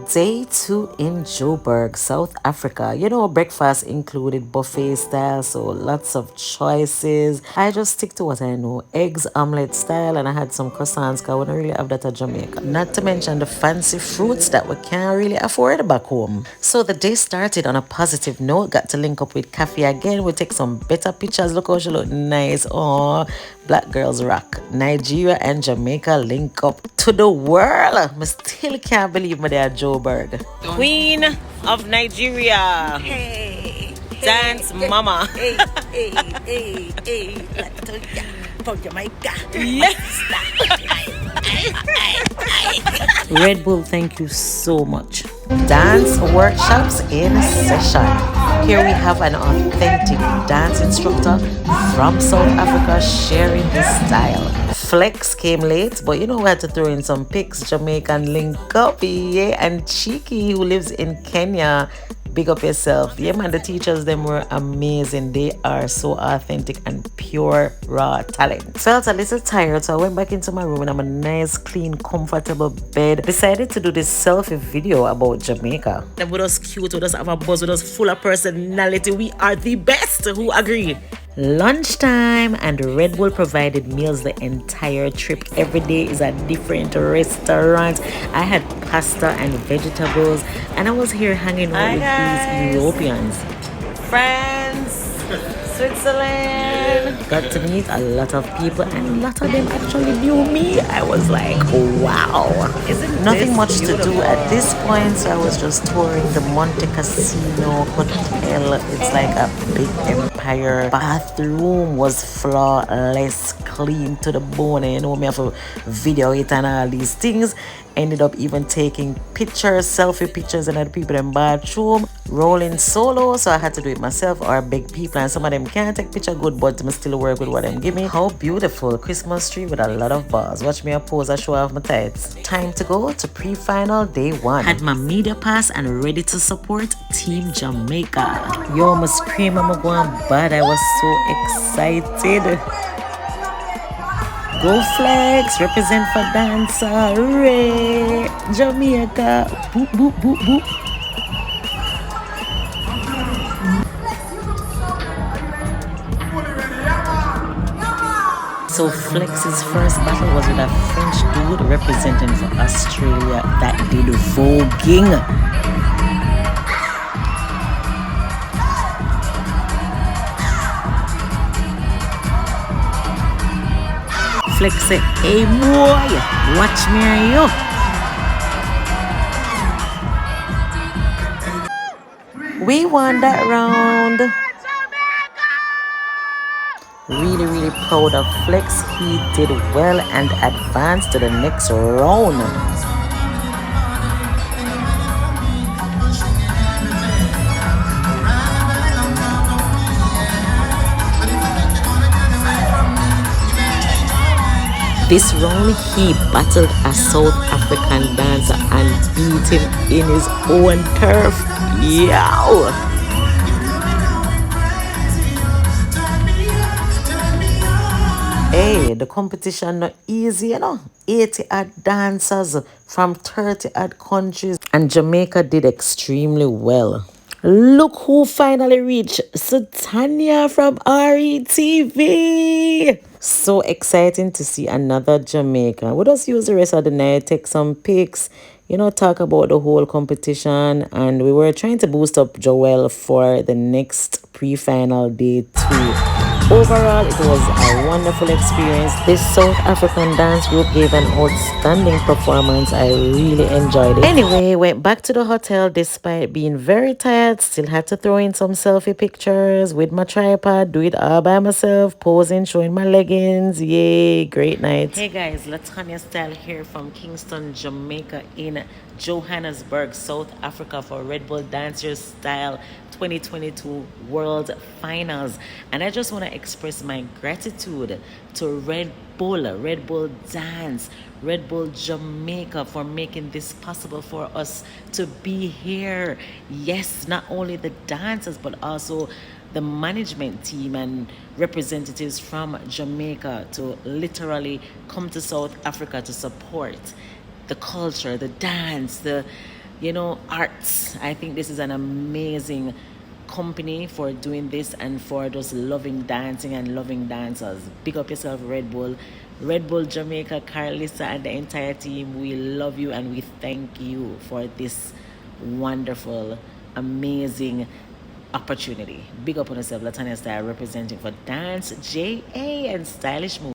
Day 2 in Joburg, South Africa. You know, breakfast included buffet style, so lots of choices. I just stick to what I know, eggs, omelette style, and I had some croissants because we don't really have that at Jamaica. Not to mention the fancy fruits that we can't really afford back home. So the day started on a positive note, got to link up with Kathy again. We take some better pictures. Look how she look nice. Oh, Black girls rock. Nigeria and Jamaica link up to the world. I still can't believe me there, Joburg. Queen of Nigeria. Hey, Dance mama. Hey, Latonya from Jamaica. Yes. Red Bull, thank you so much. Dance workshops in session. Here we have an authentic dance instructor from South Africa sharing his style. Flex came late, but you know we had to throw in some pics. Jamaican link up, yeah, and Cheeky, who lives in Kenya. Big up yourself. Yeah, man, the teachers, them were amazing. They are so authentic and pure, raw talent. Felt a little tired, so I went back into my room and I'm a nice, clean, comfortable bed. Decided to do this selfie video about Jamaica. Them with us cute, with us have a buzz, with us full of personality. We are the best. Who agree? Lunchtime, and Red Bull provided meals the entire trip. Every day is a different restaurant. I had pasta and vegetables, and I was here hanging out with these Europeans. France, Switzerland. Got to meet a lot of people, and a lot of them actually knew me. I was like, wow. Isn't nothing much to do at this point, so I was just touring the Monte Casino Hotel. It's like a big empire. Bathroom was flawless, clean to the bone, and you know me have to video it and all these things. Ended up even taking pictures, selfie pictures in other people in bathroom, rolling solo, so I had to do it myself or big people, and some of them can't take picture good, but I still work with what them give me. How beautiful. Christmas tree with a lot of bars. Watch me a pose, I show off my tights. Time to go to pre-final day 1. Had my media pass and ready to support Team Jamaica. Yo, my scream, I'm going bad. I was so excited. Go Flex, represent for dancer, Ray, Jamaica, boop, boop, boop, boop. So Flex's first battle was with a French dude representing for Australia that did voguing. Flex say, hey boy, watch me and you. We won that round. Really proud of Flex. He did well and advanced to the next round. This round, he battled a South African dancer and beat him in his own turf. Yow! Hey, the competition not easy, you know. 80 odd dancers from 30 odd countries, and Jamaica did extremely well. Look who finally reached Latonya from RETV. So exciting to see another Jamaican. We just use the rest of the night, take some pics, you know, talk about the whole competition. And we were trying to boost up Joel for the next pre-final day 2. Overall, it was a wonderful experience. This South African dance group gave an outstanding performance. I really enjoyed it. Anyway, went back to the hotel despite being very tired. Still had to throw in some selfie pictures with my tripod, do it all by myself, posing, showing my leggings. Yay, great night. Hey guys, Latonya Style here from Kingston, Jamaica in Johannesburg, South Africa for Red Bull Dancers Style 2022 World Finals. And I just want to express my gratitude to Red Bull Dance, Red Bull Jamaica for making this possible for us to be here. Yes, not only the dancers, but also the management team and representatives from Jamaica to literally come to South Africa to support the culture, the dance, the arts. I think this is an amazing company for doing this and for just loving dancing and loving dancers. Pick up yourself, Red Bull. Red Bull Jamaica, Carlissa, and the entire team, we love you and we thank you for this wonderful, amazing opportunity. Big up on yourself, Latonya Style, representing for Dance JA and Stylish Move.